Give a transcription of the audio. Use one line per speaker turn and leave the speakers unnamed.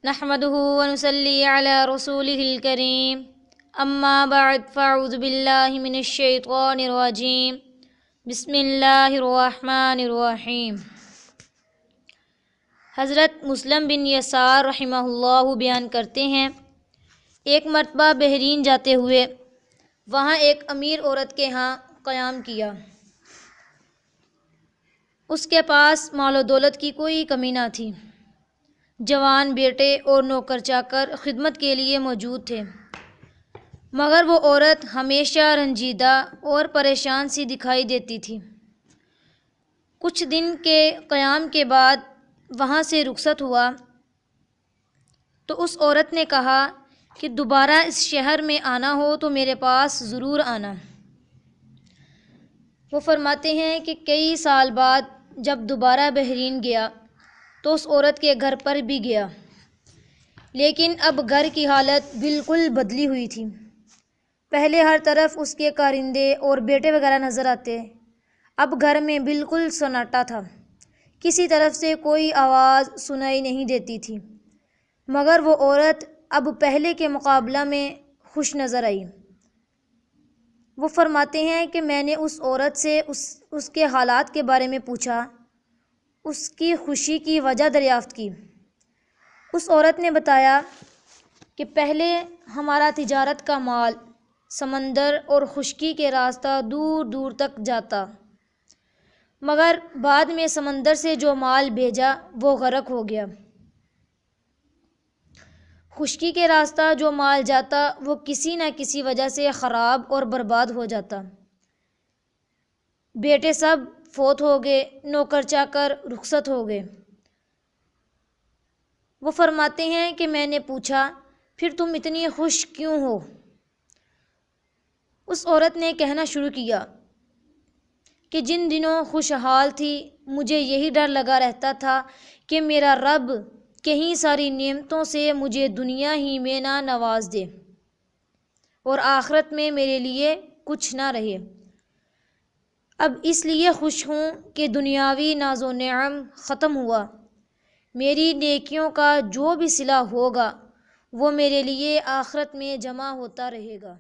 نحمده ونصلي على رسوله الكريم اما بعد فاعوذ باللہ من الشیطان الرجیم بسم اللہ الرحمن الرحیم۔ حضرت مسلم بن یسار رحمہ اللہ بیان کرتے ہیں، ایک مرتبہ بحرین جاتے ہوئے وہاں ایک امیر عورت کے ہاں قیام کیا۔ اس کے پاس مال و دولت کی کوئی کمی نہ تھی، جوان بیٹے اور نوکر چاکر خدمت کے لیے موجود تھے، مگر وہ عورت ہمیشہ رنجیدہ اور پریشان سی دکھائی دیتی تھی۔ کچھ دن کے قیام کے بعد وہاں سے رخصت ہوا تو اس عورت نے کہا کہ دوبارہ اس شہر میں آنا ہو تو میرے پاس ضرور آنا۔ وہ فرماتے ہیں کہ کئی سال بعد جب دوبارہ بحرین گیا تو اس عورت کے گھر پر بھی گیا، لیکن اب گھر کی حالت بالکل بدلی ہوئی تھی۔ پہلے ہر طرف اس کے کارندے اور بیٹے وغیرہ نظر آتے، اب گھر میں بالکل سناٹا تھا، کسی طرف سے کوئی آواز سنائی نہیں دیتی تھی، مگر وہ عورت اب پہلے کے مقابلہ میں خوش نظر آئی۔ وہ فرماتے ہیں کہ میں نے اس عورت سے اس کے حالات کے بارے میں پوچھا، اس کی خوشی کی وجہ دریافت کی۔ اس عورت نے بتایا کہ پہلے ہمارا تجارت کا مال سمندر اور خشکی کے راستہ دور دور تک جاتا، مگر بعد میں سمندر سے جو مال بھیجا وہ غرق ہو گیا۔ خشکی کے راستہ جو مال جاتا وہ کسی نہ کسی وجہ سے خراب اور برباد ہو جاتا۔ بیٹے سب فوت ہو گئے، نوکر چاکر رخصت ہو گئے۔ وہ فرماتے ہیں کہ میں نے پوچھا، پھر تم اتنی خوش کیوں ہو؟ اس عورت نے کہنا شروع کیا کہ جن دنوں خوشحال تھی مجھے یہی ڈر لگا رہتا تھا کہ میرا رب کہیں ساری نعمتوں سے مجھے دنیا ہی میں نہ نواز دے اور آخرت میں میرے لیے کچھ نہ رہے۔ اب اس لیے خوش ہوں کہ دنیاوی ناز و نعم ختم ہوا، میری نیکیوں کا جو بھی صلہ ہوگا وہ میرے لیے آخرت میں جمع ہوتا رہے گا۔